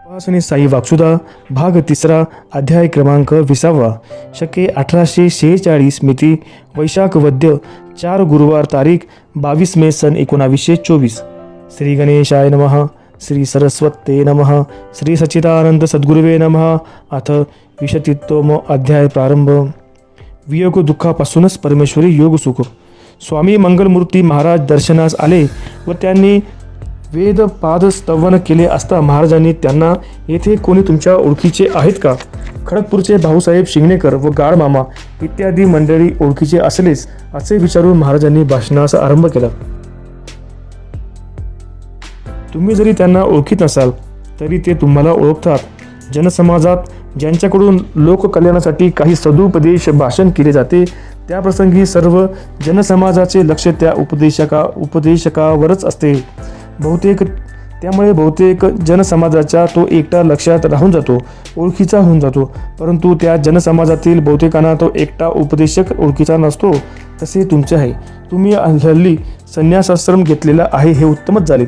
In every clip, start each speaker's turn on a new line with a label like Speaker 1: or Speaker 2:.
Speaker 1: उपासने साई वाकसुधा भाग 3 अध्याय क्रमांक 20 शके 1846 मिती वैशाख वद्य 4 गुरुवार तारीख 22 मे सन 1924. श्री गणेशाय नमः. श्री सरस्वते नमः. श्री सच्चिदानंद सद्गुरुवे नमः. अथ 20तम अध्याय प्रारंभ. वियोग दुःखापासूनच परमेश्वरी योग सुख. स्वामी मंगलमूर्ती महाराज दर्शनास आले व त्यांनी वेद पाद स्तवन केले असता महाराजांनी त्यांना, येथे कोणी तुमच्या ओळखीचे आहेत का? खडगपूरचे भाऊसाहेब शिंगणेकर व गाड मामा इत्यादी मंडळी ओळखीचे असलेच असे विचारून महाराजांनी भाषणास आरंभ केला. तुम्ही जरी त्यांना ओळखीत नसाल तरी ते तुम्हाला ओळखतात. जनसमाजात ज्यांच्याकडून लोककल्याणासाठी काही सदुपदेश भाषण केले जाते त्या प्रसंगी सर्व जनसमाजाचे लक्ष त्या उपदेशकावरच असते. त्यामुळे बहुतेक जनसमाजाचा तो एकटा लक्षात राहून जातो, ओळखीचा होऊन जातो. परंतु त्या जनसमाजातील बहुतेकांना तो एकटा उपदेशक ओळखीचा नसतो. तसे तुमचे आहे. तुम्ही हल्ली संन्यासाश्रम घेतलेला आहे हे उत्तमच झाले.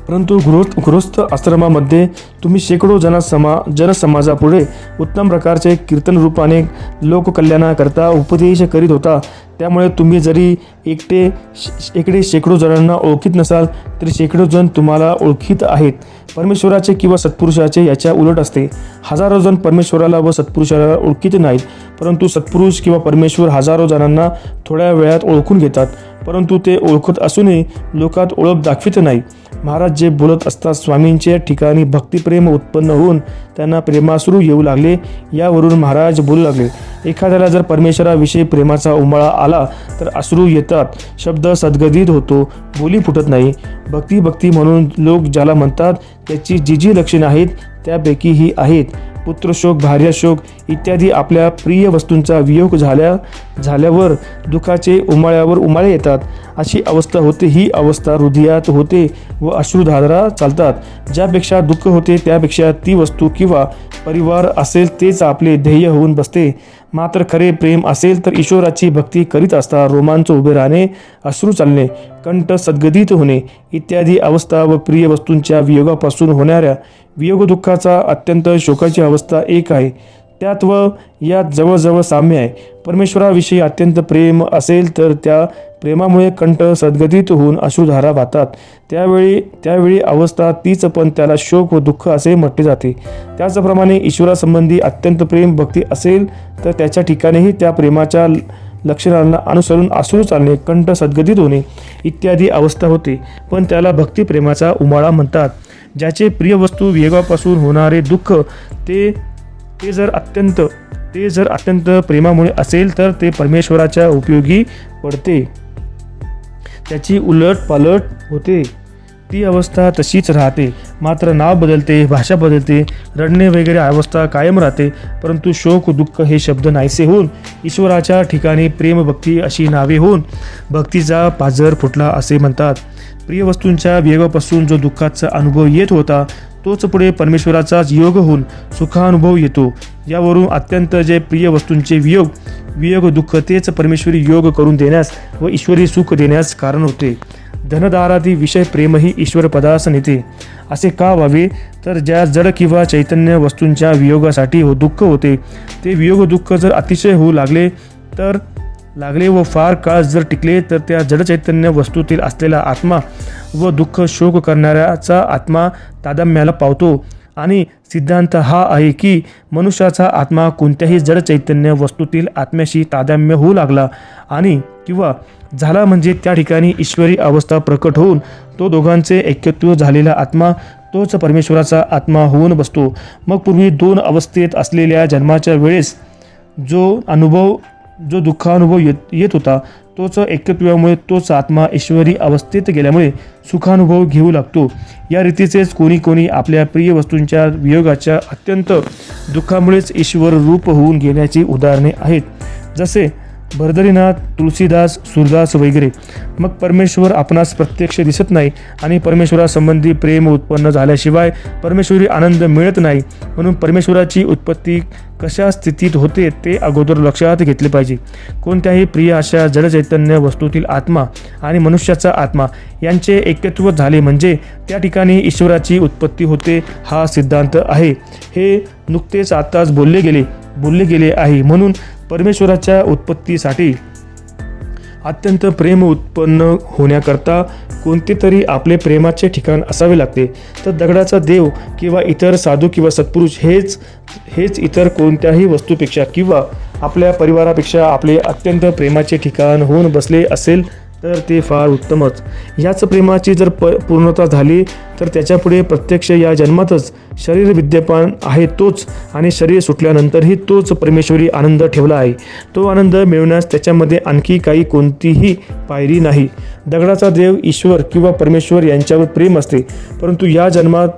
Speaker 1: परंतु गृहस्थ आश्रमामध्ये तुम्ही शेकडो जनसमाजापुढे उत्तम प्रकारचे कीर्तन रूपाने लोककल्याणाकरता उपदेश करीत होता. त्यामुळे तुम्ही जरी एकटे शेकडो जणांना ओळखीत नसाल तरी शेकडो जण तुम्हाला ओळखीत आहेत. परमेश्वराचे किंवा सत्पुरुषाचे याच्या उलट असते. हजारो जण परमेश्वराला व सत्पुरुषाला ओळखीत नाहीत, परंतु सत्पुरुष किंवा परमेश्वर हजारो जणांना थोड्या वेळात ओळखून घेतात. परंतु ते ओळखत असूनही लोकात ओळख दाखवित नाही. महाराज जे बोलत असतात स्वामींच्या ठिकाणी भक्तिप्रेम उत्पन्न होऊन त्यांना प्रेमाश्रू येऊ लागले. यावरून महाराज बोलू लागले, एखाद्याला जर परमेश्वराविषयी प्रेमाचा उमळा आला तर अश्रू येतात, शब्द सद्गदित होतो, बोली फुटत नाही. भक्ती म्हणून लोक ज्याला म्हणतात त्याची जी लक्षणे आहेत त्यापैकी ही आहेत. पुत्रशोक, भार्याशोक इत्यादी आपल्या प्रिय वस्तूंचा वियोग झाल्यावर दुःखाचे उमाळ्यावर उमाळे येतात. अशी अवस्था होते. ही अवस्था हृदयात होते व अश्रुधारा चालतात. ज्यापेक्षा दुःख होते त्यापेक्षा ती वस्तू किंवा परिवार असेल तेच आपले ध्येय होऊन बसते. मात्र खरे प्रेम असेल तर ईश्वराची भक्ती करीत असता रोमांच उभे राहणे, अश्रू चालणे, कंठ सद्गदित होणे इत्यादी अवस्था व प्रिय वस्तूंच्या वियोगापासून होणाऱ्या वियोग दुःखाचा अत्यंत शोकाची अवस्था एक आहे. त्यात व यात जवळजवळ साम्य आहे. परमेश्वराविषयी अत्यंत प्रेम असेल तर त्या प्रेमामुळे कंठ सद्गदित होऊन अश्रुधारा वाहतात. त्यावेळी अवस्था तीच, पण त्याला शोक व दुःख असे म्हटले जाते. त्याचप्रमाणे ईश्वरासंबंधी अत्यंत प्रेम भक्ती असेल तर त्याच्या ठिकाणीही त्या प्रेमाच्या लक्षणांना अनुसरून अश्रू चालणे, कंठ सद्गदित होणे इत्यादी अवस्था होते, पण त्याला भक्तिप्रेमाचा उमाळा म्हणतात. ज्याचे प्रिय वस्तू वियोगापासून होणारे दुःख ते जर अत्यंत प्रेमामुळे असेल तर ते परमेश्वराच्या उपयोगी पडते. त्याची उलट पालट होते. ती अवस्था तशीच राहते. मात्र नाव बदलते, भाषा बदलते, रडणे वगैरे अवस्था कायम राहते. परंतु शोक दुःख हे शब्द नाहीसे होऊन ईश्वराच्या ठिकाणी प्रेम भक्ती अशी नावे होऊन भक्तीचा पाझर फुटला असे म्हणतात. प्रिय वस्तूंच्या वियोगापासून जो दुःखाचा अनुभव येत होता तोच पुढे परमेश्वराचाच योग होऊन सुखानुभव येतो. यावरून अत्यंत जे प्रिय वस्तूंचे वियोग दुःख तेच परमेश्वरी योग करून देण्यास व ईश्वरी सुख देण्यास कारण होते. धनदारादी विषय प्रेमही ईश्वर पदास नेते. असे का व्हावे तर ज्या जड किंवा चैतन्य वस्तूंच्या वियोगासाठी दुःख होते ते वियोग दुःख जर अतिशय होऊ लागले व फार काळ जर टिकले तर त्या जड चैतन्य वस्तूतील असलेला आत्मा व दुःख शोक करणाऱ्याचा आत्मा तादाम्याला पावतो. आणि सिद्धांत हा आहे की मनुष्याचा आत्मा कोणत्याही जड चैतन्य वस्तूतील आत्म्याशी तादाम्य होऊ लागला आणि किंवा झाला म्हणजे त्या ठिकाणी ईश्वरी अवस्था प्रकट होऊन तो दोघांचे ऐक्यत्व झालेला आत्मा तोच परमेश्वराचा आत्मा होऊन बसतो. मग पूर्वी 2 अवस्थेत असलेल्या जन्माच्या वेळेस जो दुःखानुभव येत होता तोच ऐक्यत्वामुळे तोच आत्मा ईश्वरी अवस्थेत गेल्यामुळे सुखानुभव घेऊ लागतो. या रीतीचेच कोणी आपल्या प्रिय वस्तूंच्या वियोगाच्या अत्यंत दुःखामुळेच ईश्वर रूप होऊन गेल्याची उदाहरणे आहेत. भरदरीनाथ, तुलसीदास, सूरदास वगैरे. मग परमेश्वर आपणास प्रत्यक्ष दिसत नाही आणि परमेश्वरासंबंधी प्रेम उत्पन्न झाल्याशिवाय परमेश्वरी आनंद मिळत नाही. म्हणून परमेश्वराची उत्पत्ती कशा स्थितीत होते ते अगोदर लक्षात घेतले पाहिजे. कोणत्याही प्रिय अशा जडचैतन्य वस्तूतील आत्मा आणि मनुष्याचा आत्मा यांचे ऐक्यत्व झाले म्हणजे त्या ठिकाणी ईश्वराची उत्पत्ती होते हा सिद्धांत आहे. हे नुकतेच आताच बोलले गेले आहे. म्हणून परमेश्वराच्या उत्पत्तीसाठी अत्यंत प्रेम उत्पन्न होण्याकरता कोणते तरी आपले प्रेमाचे ठिकाण असावे लागते. तर दगडाचा देव किंवा इतर साधू किंवा सत्पुरुष हेच इतर कोणत्याही वस्तूपेक्षा किंवा आपल्या परिवारापेक्षा आपले अत्यंत प्रेमाचे ठिकाण होऊन बसले असेल तर ते फार उत्तमच. ह्याच प्रेमाची जर पूर्णता झाली तर त्याच्यापुढे प्रत्यक्ष या जन्मातच शरीर विद्यमान आहे तोच आणि शरीर सुटल्यानंतरही तोच परमेश्वरी आनंद ठेवला आहे. तो आनंद मिळवण्यास त्याच्यामध्ये आणखी कोणतीही पायरी नाही. दगडाचा देव ईश्वर किंवा परमेश्वर यांच्यावर प्रेम असते, परंतु या जन्मात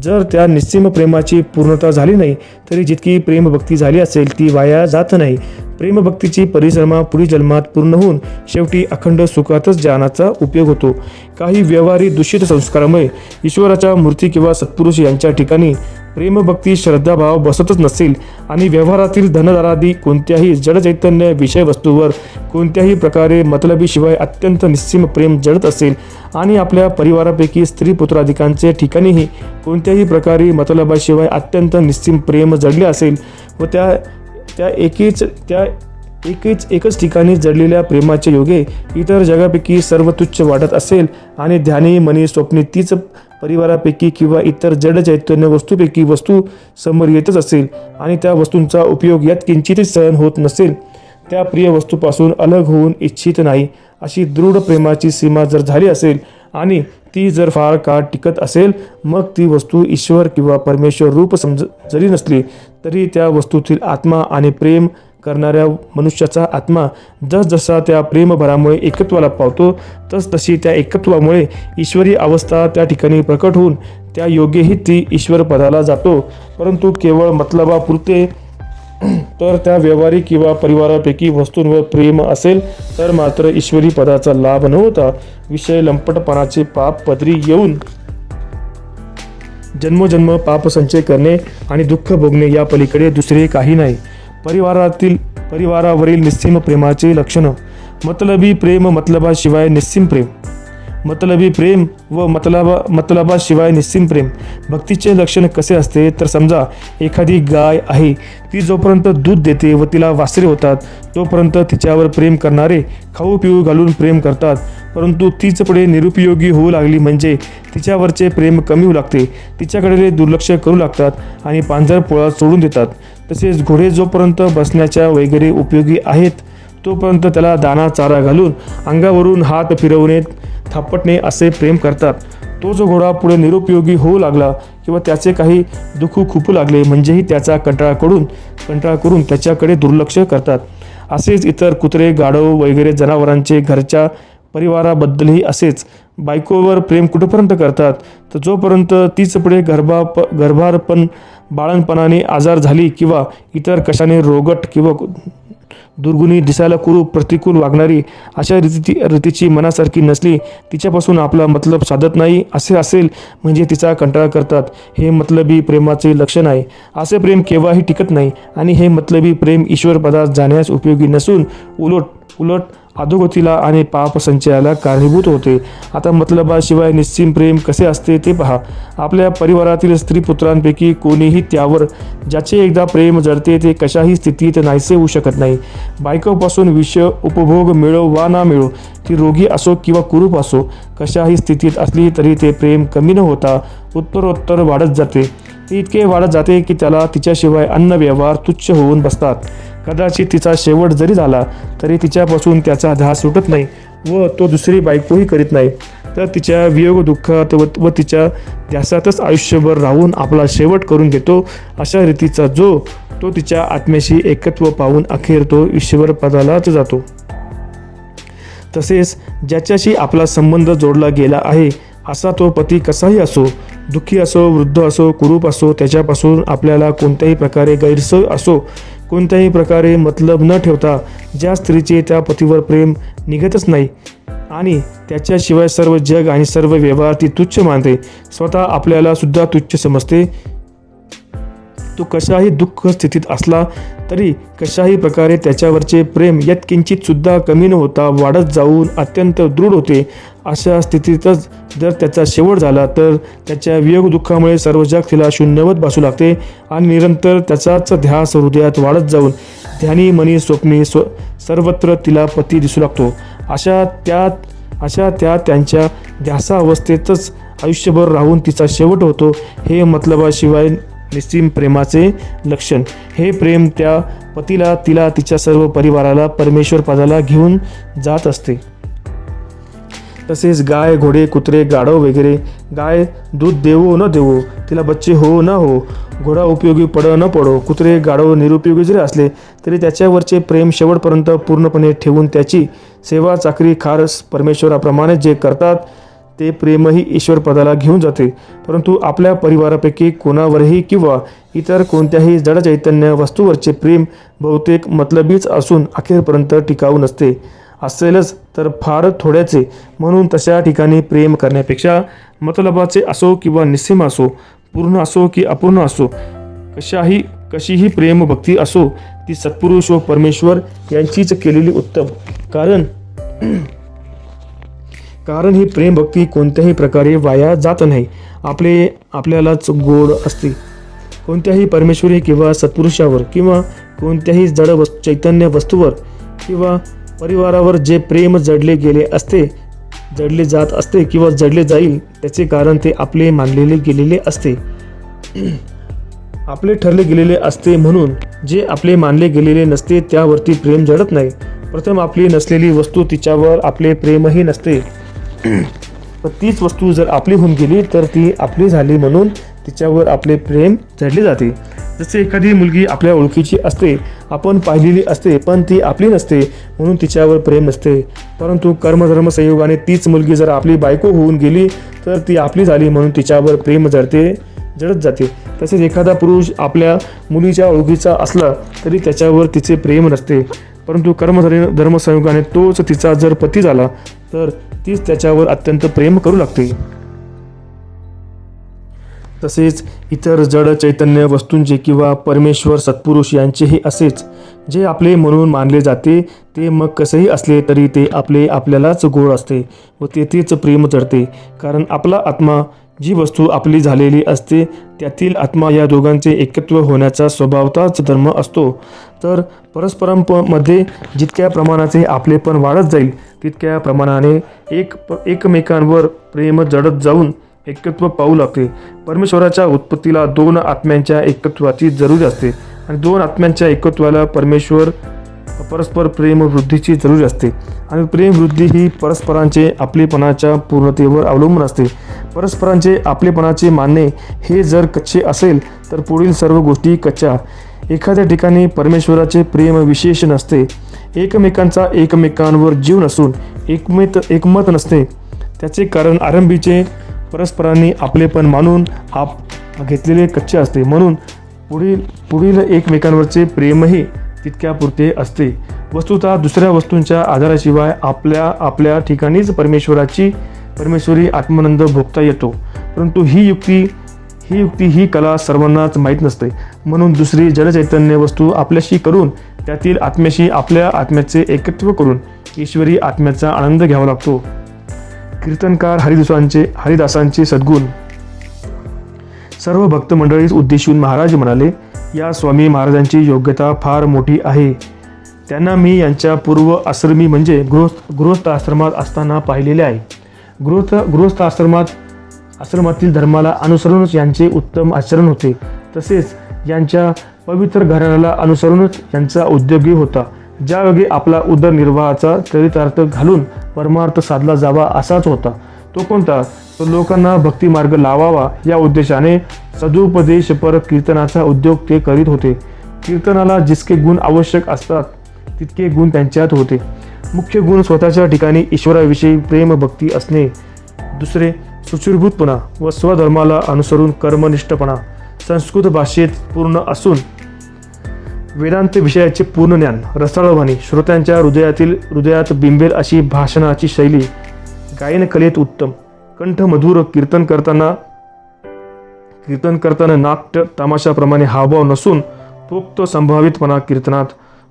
Speaker 1: जर त्या निस्सीम प्रेमाची पूर्णता झाली नाही तरी जितकी प्रेमभक्ती झाली असेल ती वाया जात नाही. प्रेमभक्तीची परिश्रमा पुढील जन्मात पूर्ण होऊन शेवटी अखंड सुखातच ज्ञानाचा उपयोग होतो. काही व्यवहारी दूषित संस्कारामुळे ईश्वराच्या मूर्ती किंवा सत्पुरुष यांच्या ठिकाणी प्रेमभक्ती श्रद्धाभाव बसतच नसेल आणि व्यवहारातील धनदारादी कोणत्याही जडचैतन्य विषय वस्तूवर कोणत्याही प्रकारे मतलबीशिवाय अत्यंत निस्सीम प्रेम जडत असेल आणि आपल्या परिवारापैकी स्त्री पुत्राधिकांचे ठिकाणीही कोणत्याही प्रकारे मतलबाशिवाय अत्यंत निस्सीम प्रेम जडले असेल व त्या एकच ठिकाणी जडलेल्या प्रेमाचे योगे इतर जगापैकी सर्व तुच्छ वाटत असेल आणि ध्यानी मनी स्वप्नी तीच परिवारापैकी किंवा इतर जड चैतन्य वस्तूपैकी वस्तू समोर येतच असेल आणि त्या वस्तूंचा उपयोग यात किंचितही सहन होत नसेल, त्या प्रिय वस्तूपासून अलग होऊन इच्छित नाही अशी दृढ प्रेमाची सीमा जर झाली असेल आणि ती जर फार काळ टिकत असेल मग ती वस्तू ईश्वर किंवा परमेश्वर रूप जरी नसली तरी त्या वस्तूतील आत्मा आणि प्रेम करणाऱ्या मनुष्याचा आत्मा जसजसा त्या प्रेमभरामुळे एकत्वाला पावतो तशी त्या एकत्वामुळे ईश्वरी अवस्था त्या ठिकाणी प्रकट होऊन त्या योग्यही ती ईश्वर पदाला जातो. परंतु केवळ मतलबापुरते तर त्या व्यवहारिक किंवा परिवारापैकी वस्तूंवर प्रेम असेल तर मात्र ईश्वरी पदाचा लाभ न होता विषय लंपटपणाचे पाप पदरी येऊन जन्मोजन्म पाप संचय करणे आणि दुःख भोगणे या पलीकडे दुसरे काही नाही. परिवारावरील निस्सीम प्रेमाचे लक्षण. मतलबी प्रेम मतलबाशिवाय निस्सीम प्रेम. मतलबी प्रेम व मतलबाशिवाय निस्सीम प्रेम. भक्तीचे लक्षण कसे असते तर समजा एखादी गाय आहे, ती जोपर्यंत दूध देते व तिला वासरे होतात तोपर्यंत तिच्यावर प्रेम करणारे खाऊ पिऊ घालून प्रेम करतात, परंतु तीच पुढे निरुपयोगी होऊ लागली म्हणजे तिच्यावरचे प्रेम कमी होऊ लागते, तिच्याकडे दुर्लक्ष करू लागतात आणि पांजर पोळा सोडून देतात. तसेच घोडे जोपर्यंत बसण्याच्या वगैरे उपयोगी आहेत तोपर्यंत त्याला दाणा चारा घालून अंगावरून हात फिरवणे थापटणे असे प्रेम करतात. तो जो घोडा पुढे निरुपयोगी होऊ लागला किंवा त्याचे काही दुःख खूपू लागले म्हणजेही त्याचा कंटाळा करून त्याच्याकडे दुर्लक्ष करतात. असेच इतर कुत्रे गाढव वगैरे जनावरांचे घरच्या परिवाराबद्दलही असेच. बायकोवर प्रेम कुठेपर्यंत करतात तर जोपर्यंत तीच पुढे गर्भारपण बाळणपणाने आजार झाली किंवा इतर कशाने रोगट किंवा दुर्गुणी दिसायला कुरूप प्रतिकूल वागणारी अशा रीतीची मनासारखी नसली तिच्यापासून आपला मतलब साधत नाही असे असेल म्हणजे तिचा कंटाळा करतात. हे मतलबी प्रेमाचे लक्षण आहे. असे प्रेम केव्हाही टिकत नाही आणि हे मतलबी प्रेम ईश्वर पदात जाण्यास उपयोगी नसून उलट अधोगतीला आणि पाप संचयाला कारणीभूत होते. आता मतलबाशिवाय निस्सीम प्रेम कसे असते ते पहा. आपल्या परिवारातील स्त्री पुत्रांपैकी कोणीही त्यावर ज्याचे एकदा प्रेम जडते ते कशाही स्थितीत नाहीसे होऊ शकत नाही. बायकोपासून विषय उपभोग मिळो वा ना मिळो, ती रोगी असो किंवा कुरूप असो, कशाही स्थितीत असली तरी ते प्रेम कमी न होता उत्तरोत्तर वाढत जाते. ते इतके वाढत जाते की त्याला तिच्याशिवाय अन्न व्यवहार तुच्छ होऊन बसतात. कदाचित तिचा शेवट जरी झाला तरी तिच्यापासून त्याचा ध्यास सुटत नाही व तो दुसरी बायकोही करीत नाही, तर तिच्या वियोग दुःखात व तिच्या ध्यासातच आयुष्यभर राहून आपला शेवट करून घेतो. अशा रीतीचा तो तिच्या आत्म्याशी एकत्व पाहून अखेर तो ईश्वर पदालाच जातो. तसेच ज्याच्याशी आपला संबंध जोडला गेला आहे असा तो पती कसाही असो, दुःखी असो, वृद्ध असो, कुरूप असो, त्याच्यापासून आपल्याला कोणत्याही प्रकारे गैरसोय असो कोणत्याही प्रकारे मतलब न ठेवता ज्या स्त्रीचे त्या पतीवर प्रेम निघतच नाही आणि त्याच्याशिवाय सर्व जग आणि सर्व व्यवहार ती तुच्छ मानते, स्वतः आपल्याला सुद्धा तुच्छ समजते, तो कशाही दुःख स्थितीत असला तरी कशाही प्रकारे त्याच्यावरचे प्रेम यत्किंचित सुद्धा कमी न होता वाढत जाऊन अत्यंत दृढ होते, अशा स्थितीतच जर त्याचा शेवट झाला तर त्याच्या वियोग दुःखामुळे सर्व जग तिला शून्यवत भासू लागते आणि निरंतर त्याचाच ध्यास हृदयात वाढत जाऊन ध्यानी मनी स्वप्नी सर्वत्र तिला पती दिसू लागतो. अशा त्या त्यांच्या ध्यासा अवस्थेतच आयुष्यभर राहून तिचा शेवट होतो. हे मतलबाशिवाय निस्सीम प्रेमाचे लक्षण. हे प्रेम त्या पतीला, तिला, तिच्या सर्व परिवाराला परमेश्वर पदाला घेऊन जात असते. तसेच गाय, घोडे, कुत्रे, गाढव वगैरे. गाय दूध देवो न देवो, तिला बच्चे हो न हो, घोडा उपयोगी पडो न पडो, कुत्रे गाढव निरुपयोगी जरी असले तरी त्याच्यावरचे प्रेम शेवटपर्यंत पूर्णपणे ठेवून त्याची सेवा चाकरी खारस परमेश्वराप्रमाणे जे करतात ते प्रेमही ईश्वर पदाला घेऊन जाते. परंतु आपल्या परिवारापैकी कोणावरही किंवा इतर कोणत्याही जड चैतन्य वस्तूवरचे प्रेम बहुतेक मतलबीच असून अखेरपर्यंत टिकाऊ नसते. असेलच तर फार थोड्याचे. म्हणून तशा ठिकाणी प्रेम करण्यापेक्षा मतलबाचे असो किंवा निस्सीम असो, पूर्ण असो की अपूर्ण असो, कशीही प्रेम भक्ती असो, ती सत्पुरुष व परमेश्वर यांचीच केलेली उत्तम. कारण ही प्रेम भक्ती कोणत्याही प्रकारे वाया जात नाही, आपल्यालाच गोड असते. कोणत्याही परमेश्वरी किंवा सत्पुरुषावर किंवा कोणत्याही जड चैतन्य वस्तूवर किंवा परिवारावर जे प्रेम जडले जात असते किंवा जडले जाईल त्याचे कारण ते आपले मानलेले गेलेले असते, आपले ठरले गेलेले असते. म्हणून जे आपले मानले गेलेले नसते त्यावरती प्रेम जडत नाही. प्रथम आपली नसलेली वस्तू तिच्यावर आपले प्रेमही नसते, पण तीच वस्तू जर आपली होऊन गेली तर ती आपली झाली म्हणून तिच्यावर आपले प्रेम जडले जाते. जसे एखादी मुलगी आपल्या ओळखीची असते, आपण पाहिलेली असते, पण ती आपली नसते म्हणून तिच्यावर प्रेम नसते. परंतु कर्मधर्म संयोगाने तीच मुलगी जर आपली बायको होऊन गेली तर ती आपली झाली म्हणून तिच्यावर प्रेम जडत जाते. तसेच एखादा पुरुष आपल्या मुलीच्या ओळखीचा असला तरी त्याच्यावर तिचे प्रेम नसते, परंतु कर्मधर्म संयोगाने तोच तिचा जर पती झाला तर तीच त्याच्यावर अत्यंत प्रेम करू लागते. तसेच इतर जड चैतन्य वस्तूंचे किंवा परमेश्वर सत्पुरुष यांचेही असेच. जे आपले म्हणून मानले जाते ते मग कसेही असले तरी ते आपल्यालाच गोड असते व तेथेच प्रेम जडते. कारण आपला आत्मा, जी वस्तू आपली झालेली असते त्यातील आत्मा, या दोघांचे एकत्व होण्याचा स्वभावताच धर्म असतो. तर परस्परांमध्ये जितक्या प्रमाणाचे आपलेपण वाढत जाईल तितक्या प्रमाणाने एकमेकांवर प्रेम जडत जाऊन एकत्व पाहू लागते. परमेश्वराच्या उत्पत्तीला दोन आत्म्यांच्या एकत्वाची जरूर असते आणि दोन आत्म्यांच्या एकत्वाला परस्पर प्रेम वृद्धीची जरूर असते. आणि प्रेम वृद्धी ही परस्परांचे आपलेपणाच्या पूर्णतेवर अवलंबून असते. परस्परांचे आपलेपणाचे मानणे हे जर कच्चे असेल तर पुढील सर्व गोष्टी कच्च्या. एखाद्या ठिकाणी परमेश्वराचे प्रेम विशेष नसते, एकमेकांवर जीव नसून एकमत नसते. त्याचे कारण आरंभीचे परस्परांनी आपलेपण मानून घेतलेले कच्चे असते. म्हणून पुढील एकमेकांवरचे प्रेमही तितक्यापुरते असते. वस्तुतः दुसऱ्या वस्तूंच्या आधाराशिवाय आपल्या ठिकाणीच परमेश्वरी आत्मानंद भोगता येतो. परंतु ही कला सर्वांनाच माहीत नसते. म्हणून दुसरी जडचैतन्य वस्तू आपल्याशी करून त्यातील आत्म्याशी आपल्या आत्म्याचे एकत्व करून ईश्वरी आत्म्याचा आनंद घ्यावा लागतो. कीर्तनकार हरिदासांचे सद्गुण. सर्व भक्त मंडळीस उद्देशून महाराज म्हणाले, या स्वामी महाराजांची योग्यता फार मोठी आहे. त्यांना मी यांच्या पूर्व आश्रमी म्हणजे गृहस्थ आश्रमात असताना पाहिलेले आहे. गृहस्थ आश्रमातील धर्माला अनुसरूनच यांचे उत्तम आचरण होते. तसेच यांच्या पवित्र घराण्याला अनुसरूनच यांचा उद्योगही होता. ज्यावेळी आपला उदरनिर्वाहाचा चरितार्थ घालून परमार्थ साधला जावा असाच होता. तो कोणता? तो लोकांना भक्तिमार्ग लावावा या उद्देशाने सदुपदेशपर कीर्तनाचा उद्योग ते करीत होते. कीर्तनाला जितके गुण आवश्यक असतात तितके गुण त्यांच्यात होते. मुख्य गुण स्वतःच्या ठिकाणी ईश्वराविषयी प्रेम भक्ती असणे. दुसरे सुचिरभूतपणा व स्वधर्माला अनुसरून कर्मनिष्ठपणा. संस्कृत भाषेत पूर्ण असून वेदांत विषयाचे पूर्ण ज्ञान, रसाळवाणी, श्रोत्यांच्या हृदयात बिंबेल अशी भाषणाची शैली, गायन कलेत उत्तम, कंठ मधुर, कीर्तन करताना नाट्य तमाशाप्रमाणे हावभाव नसून पोक्त संभावितपणा कीर्तनात,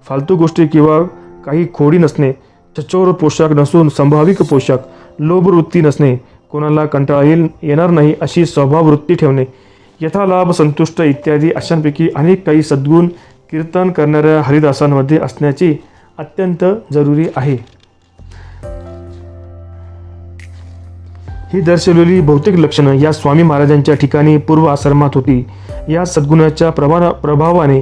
Speaker 1: फालतू गोष्टी किंवा काही खोडी नसणे, चचोर पोशाख नसून संभाविक पोशाख, लोभवृत्ती नसणे, कोणाला कंटाळा येणार नाही अशी स्वभाववृत्ती ठेवणे, यथालाभ संतुष्ट इत्यादी अशांपैकी अनेक काही सद्गुण कीर्तन करणाऱ्या हरिदासांमध्ये असण्याची अत्यंत जरुरी आहे. ही दर्शवलेली बहुतेक लक्षणं या स्वामी महाराजांच्या ठिकाणी पूर्व आश्रमात होती. या सद्गुणाच्या प्रभावाने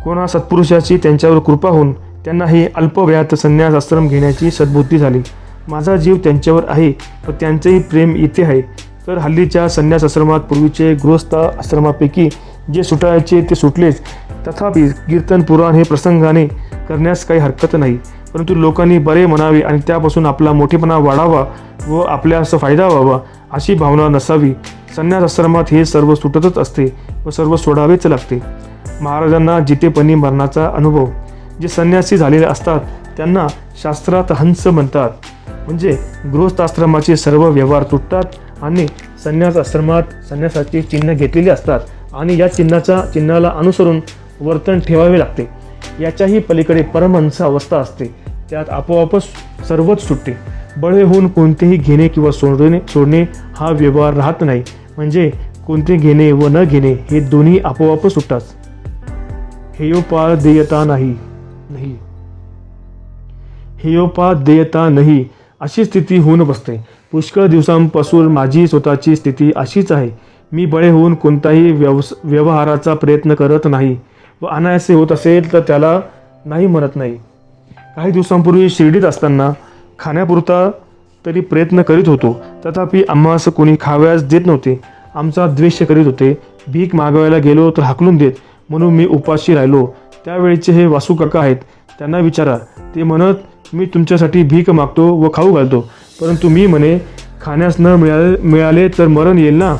Speaker 1: कोणा सत्पुरुषाची त्यांच्यावर कृपा होऊन त्यांना हे अल्पवयात संन्यास आश्रम घेण्याची सद्बुद्धी झाली. माझा जीव त्यांच्यावर आहे व त्यांचेही प्रेम इथे आहे. तर हल्लीच्या संन्यास आश्रमात पूर्वीचे गृहस्थ आश्रमापैकी जे सुटायचे ते सुटलेच. तथापि कीर्तन पुराण हे प्रसंगाने करण्यास काही हरकत नाही, परंतु लोकांनी बरे म्हणावे आणि त्यापासून आपला मोठेपणा वाढावा व आपल्यास फायदा व्हावा अशी भावना नसावी. संन्यास आश्रमात हे सर्व सुटतच असते व सर्व सोडावेच लागते. महाराजांना जितेपणी मरणाचा अनुभव. जे संन्यासी झालेले असतात त्यांना शास्त्रात हंस म्हणतात. म्हणजे गृहस्थाश्रमाचे सर्व व्यवहार तुटतात आणि संन्यास आश्रमात संन्यासाचे चिन्ह घेतलेले असतात आणि या चिन्हाला अनुसरून वर्तन ठेवावे लागते. याच्याही पलीकडे परमहंस अवस्था असते. त्यात आपोआपच सर्वच सुटते. बळे होऊन कोणतेही घेणे किंवा सोडणे हा व्यवहार राहत नाही. म्हणजे कोणते घेणे व न घेणे हे दोन्ही आपोआपच सुटतात. हेयोपादेयता नाही अशी स्थिती होऊन बसते. पुष्कळ दिवसांपासून माझी स्वतःची स्थिती अशीच आहे. मी बळे होऊन कोणताही व्यवहाराचा प्रयत्न करत नाही व अनायासे होत असेल तर त्याला नाही म्हणत नाही. काही दिवसांपूर्वी शिर्डीत असताना खाण्यापुरता तरी प्रयत्न करीत होतो. तथापि आम्हास कोणी खावयास देत नव्हते. आमचा द्वेष करीत होते. भीक मागवायला गेलो तर हाकलून देत, म्हणून मी उपाशी राहिलो. त्यावेळेचे हे वासू काका आहेत, त्यांना विचारा. ते म्हणत, मी तुमच्यासाठी भीक मागतो व खाऊ घालतो, परंतु मी म्हणे खाण्यास न मिळाले तर मरण येईल ना.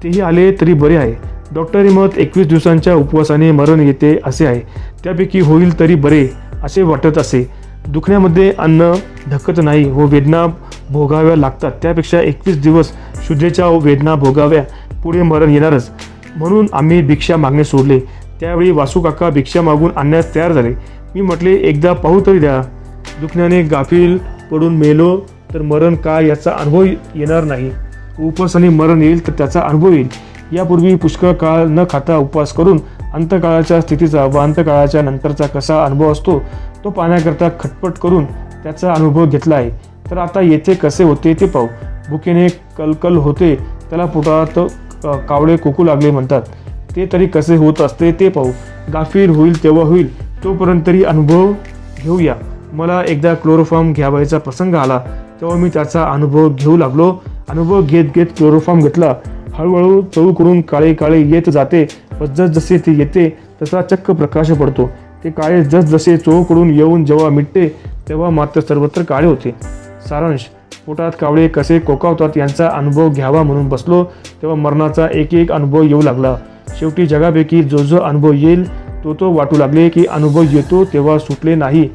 Speaker 1: तेही आले तरी बरे आहे. डॉक्टरी मत 21 दिवसांच्या उपवासाने मरण येते असे आहे. त्यापैकी होईल तरी बरे असे वाटत असे. दुखण्यामध्ये अन्न धकत नाही व वेदना भोगाव्या लागतात. त्यापेक्षा 21 दिवस शुद्धेच्या वेदना भोगाव्या, पुढे मरण येणारच. म्हणून आम्ही भिक्षा मागणे सोडले. त्यावेळी वासू काका भिक्षा मागून आणण्यास तयार झाले. मी म्हटले, एकदा पाहू तरी द्या. दुखण्याने गाफील पडून मेलो तर मरण काय याचा अनुभव येणार नाही. उपवासाने मरण येईल तर त्याचा अनुभव येईल. यापूर्वी पुष्कळ काळ न खाता उपवास करून अंतकाळाच्या स्थितीचा व अंतकाळाच्या नंतरचा कसा अनुभव असतो तो पाहण्याकरता खटपट करून त्याचा अनुभव घेतला आहे. तर आता येथे कसे होते ते पाहू. भुकेने कलकल होते, त्याला पोटात कावळे कोकू लागले म्हणतात. ते तरी कसे होत असते ते पाहू. गाफील होईल तेव्हा होईल, तोपर्यंत तरी अनुभव घेऊया. मला एकदा क्लोरोफॉर्म घ्यावायचा प्रसंग आला तेव्हा मी त्याचा अनुभव घेऊ लागलो. अनुभव घेत क्लोरोफॉर्म घेतला. हळूहळू चळू करून काळे काळे येत जाते व जसजसे ते येते तसा चक्क प्रकाश पडतो. ते काळे जसजसे चोळूकडून येऊन जेव्हा मिटते तेव्हा मात्र सर्वत्र काळे होते. सारांश, पोटात कावळे कसे कोकावतात यांचा अनुभव घ्यावा म्हणून बसलो तेव्हा मरणाचा एक अनुभव येऊ लागला. शेवटी जगापैकी जो अनुभव येईल तो वाटू लागले की अनुभव येतो तेव्हा सुटले नाही.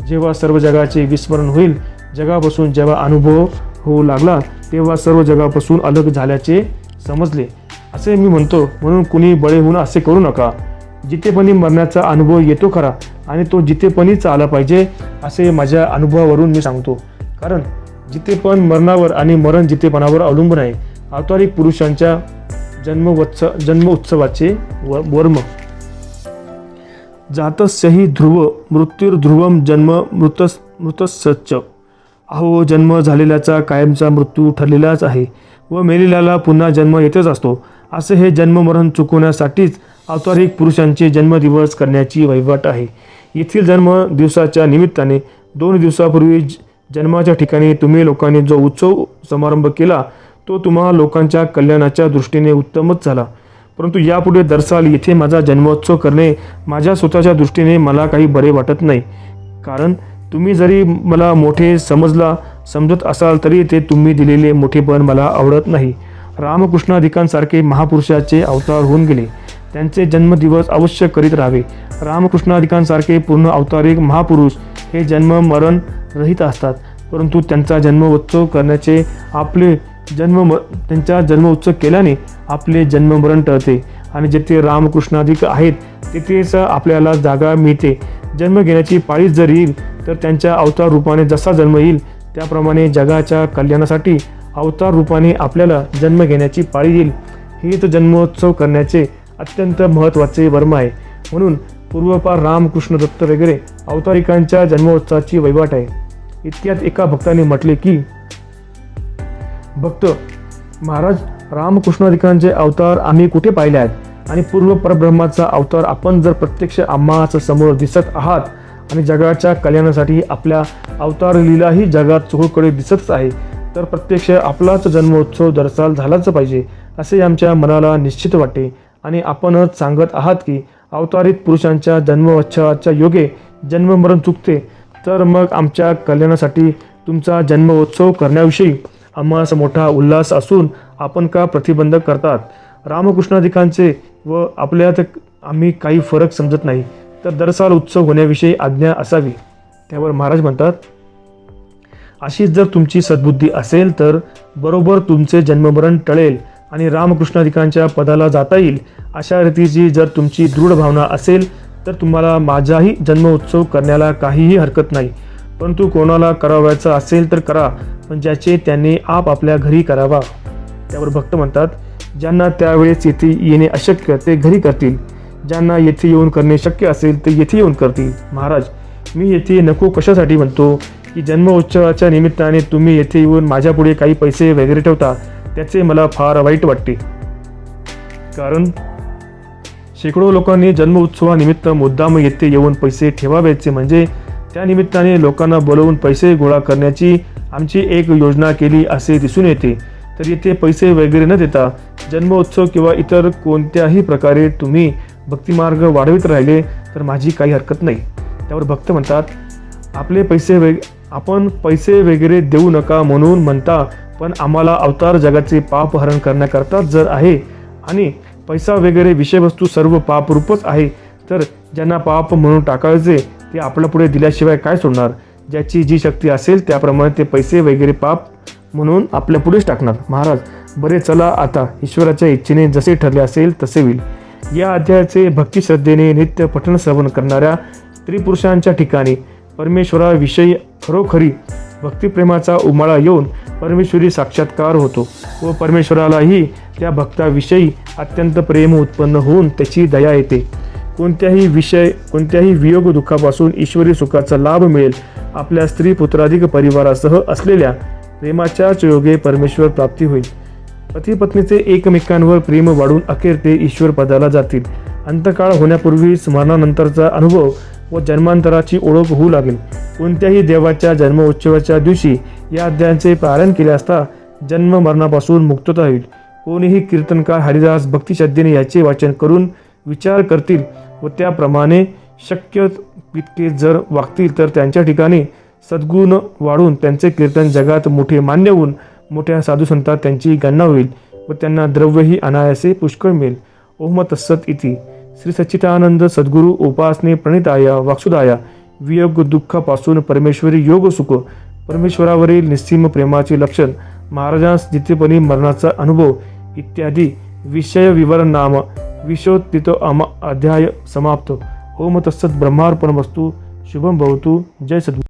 Speaker 1: जेव्हा सर्व जगाचे विस्मरण होईल, जगापासून जेव्हा अनुभव होऊ लागला तेव्हा सर्व जगापासून अलग झाल्याचे समजले असे मी म्हणतो. म्हणून कुणी बळे होऊन असे करू नका. जितेपणी मरण्याचा अनुभव येतो खरा आणि तो जितेपणीच आला पाहिजे असे माझ्या अनुभवावरून मी सांगतो. कारण जितेपण मरणावर आणि मरण जितेपणावर अवलंबून आहे. अवतारिक पुरुषांच्या जन्म उत्सवाचे वर्म. जातस्यहि ध्रुव मृत्युर्ध्रुवम जन्म मृतस्सच्च. अहो, जन्म झालेल्याचा कायमचा मृत्यू ठरलेलाच आहे व मेलेल्याला पुन्हा जन्म येतच असतो. असे हे जन्ममरण चुकवण्यासाठीच अवतारिक पुरुषांचे जन्मदिवस करण्याची वहिवाट आहे. येथील जन्म दिवसाच्या निमित्ताने 2 दिवसापूर्वी जन्माच्या ठिकाणी तुम्ही लोकांनी जो उत्सव समारंभ केला तो तुम्हा लोकांच्या कल्याणाच्या दृष्टीने उत्तमच झाला. परंतु यापुढे दरसाल येथे माझा जन्मोत्सव करणे माझ्या स्वतःच्या दृष्टीने मला काही बरे वाटत नाही. कारण तुम्ही जरी मला मोठे समजत असाल तरी ते तुम्ही दिलेले मोठेपण मला आवडत नाही. रामकृष्णादिकांसारखे महापुरुषाचे अवतार होऊन गेले. त्यांचे जन्मदिवस अवश्य करीत राहावे. रामकृष्णादिकांसारखे पूर्ण अवतारिक महापुरुष हे जन्म मरण रहित असतात, परंतु त्यांचा जन्मोत्सव करण्याचे त्यांचा जन्मोत्सव केल्याने आपले जन्ममरण टळते आणि जेथे रामकृष्णादिक आहेत तिथेच आपल्याला जागा मिळते. जन्म घेण्याची पाळी जर येईल तर त्यांच्या अवतार रूपाने जसा जन्म येईल त्याप्रमाणे जगाच्या कल्याणासाठी अवतार रूपाने आपल्याला जन्म घेण्याची पाळी येईल. हेच जन्मोत्सव करण्याचे अत्यंत महत्त्वाचे वर्म आहे. म्हणून पूर्वपार रामकृष्ण दत्त वगैरे अवतारिकांच्या जन्मोत्सवाची वैवाट आहे. इतक्यात एका भक्ताने म्हटले की, भक्त महाराज, रामकृष्णादिकांचे अवतार आम्ही कुठे पाहिले आहेत आणि पूर्व परब्रह्माचा अवतार आपण जर प्रत्यक्ष आम्हाच समोर दिसत आहात आणि जगाच्या कल्याणासाठी आपल्या अवतार लीलाही जगात चोहोकडे दिसतच आहे, तर प्रत्यक्ष आपलाच जन्मोत्सव दरसाल झालाच पाहिजे असे आमच्या मनाला निश्चित वाटते. आणि आपणच सांगत आहात की अवतारित पुरुषांच्या जन्मोत्सवाच्या योगे जन्ममरण चुकते, तर मग आमच्या कल्याणासाठी तुमचा जन्मोत्सव करण्याविषयी आम्हास मोठा उल्हास असून आपण का प्रतिबंध करतात? रामकृष्णादिकांचे व आपल्यात आम्ही काही फरक समजत नाही, तर दरसाल उत्सव होण्याविषयी आज्ञा असावी. त्यावर महाराज म्हणतात, अशीच जर तुमची सद्बुद्धी असेल तर बरोबर तुमचे जन्ममरण टळेल आणि रामकृष्णादिकांच्या पदाला जाता येईल. अशा रीतीची जर तुमची दृढ भावना असेल तर तुम्हाला माझाही जन्मोत्सव करण्याला काहीही हरकत नाही, परंतु कोणाला करावायचा असेल तर करा, पण ज्याचे त्यांनी आपल्या घरी करावा. त्यावर भक्त म्हणतात, ज्यांना त्यावेळेस येथे येणे अशक्य ते घरी करतील, ज्यांना येथे येऊन करणे शक्य असेल ते येथे येऊन करतील. महाराज, मी येथे नको कशासाठी म्हणतो की जन्मोत्सवाच्या निमित्ताने तुम्ही येथे येऊन माझ्यापुढे काही पैसे वगैरे ठेवता, त्याचे मला फार वाईट वाटते. कारण शेकडो लोकांनी जन्मोत्सवानिमित्त मुद्दाम येथे येऊन पैसे ठेवावेचे म्हणजे त्या निमित्ताने लोकांना बोलवून पैसे गोळा करण्याची आमची एक योजना केली असे दिसून येते. तर येथे पैसे वगैरे न देता जन्मोत्सव किंवा इतर कोणत्याही प्रकारे तुम्ही भक्तिमार्ग वाढवित राहिले तर माझी काही हरकत नाही. त्यावर भक्त म्हणतात, आपण पैसे वगैरे देऊ नका म्हणून म्हणता, पण आम्हाला अवतार जगाचे पाप हरण करण्याकरता जर आहे आणि पैसा वगैरे विषयवस्तू सर्व पापरूपच आहे, तर ज्यांना पाप म्हणून टाकायचे ते आपल्या पुढे दिल्याशिवाय काय सोडणार? ज्याची जी शक्ती असेल त्याप्रमाणे ते पैसे वगैरे पाप म्हणून आपल्या पुढेच टाकणार. महाराज, बरे चला आता, ईश्वराच्या इच्छेने जसे ठरले असेल तसे होईल. या अध्यायाचे भक्तिश्रद्धेने नित्य पठण श्रवण करणाऱ्या स्त्रीपुरुषांच्या ठिकाणी परमेश्वराविषयी खरोखरी भक्तिप्रेमाचा उमाळा येऊन परमेश्वरी साक्षात्कार होतो व परमेश्वरालाही त्या भक्ताविषयी अत्यंत प्रेम उत्पन्न होऊन त्याची दया येते. कोणत्याही वियोग दुःखापासून ईश्वरी सुखाचा लाभ मिळेल. आपल्या स्त्री पुत्राधिक परिवारासह असलेल्या प्रेमाच्याच योगे परमेश्वर प्राप्ती होईल. पती पत्नीचे एकमेकांवर प्रेम वाढून अखेर ते ईश्वर पदाला जातील. अंतकाळ होण्यापूर्वी स्मरणानंतरचा अनुभव व जन्मांतराची ओळख होऊ लागेल. कोणत्याही देवाच्या जन्मोत्सवाच्या दिवशी या अध्यायांचे पारायण केले असता जन्म मरणापासून मुक्तता होईल. कोणीही कीर्तनकार हरिदास भक्तिश्रद्धेने याचे वाचन करून विचार करतील व त्याप्रमाणे शक्य तितके जर वागतील तर त्यांच्या ठिकाणी सद्गुण वाढून त्यांचे कीर्तन जगात मोठे मान्य होऊन मोठ्या साधुसंतात त्यांची गणना होईल व त्यांना द्रव्यही अनायासे पुष्कळ मिळेल. ओम तत्सत इति. श्री सच्चिदानंद सद्गुरु उपासने प्रणिताया वाक्सुदाया वियोग दुःखापासून परमेश्वरी योग सुख परमेश्वरावरील निस्सीम प्रेमाचे लक्षण महाराजांस जितेपणी मरणाचा अनुभव इत्यादी विषय विवरण नाम विशोत्थित अध्याय समाप्त. ओम तत्सत. ब्रह्मार्पणमस्तु. शुभम भवतु. जय सद्गुरु.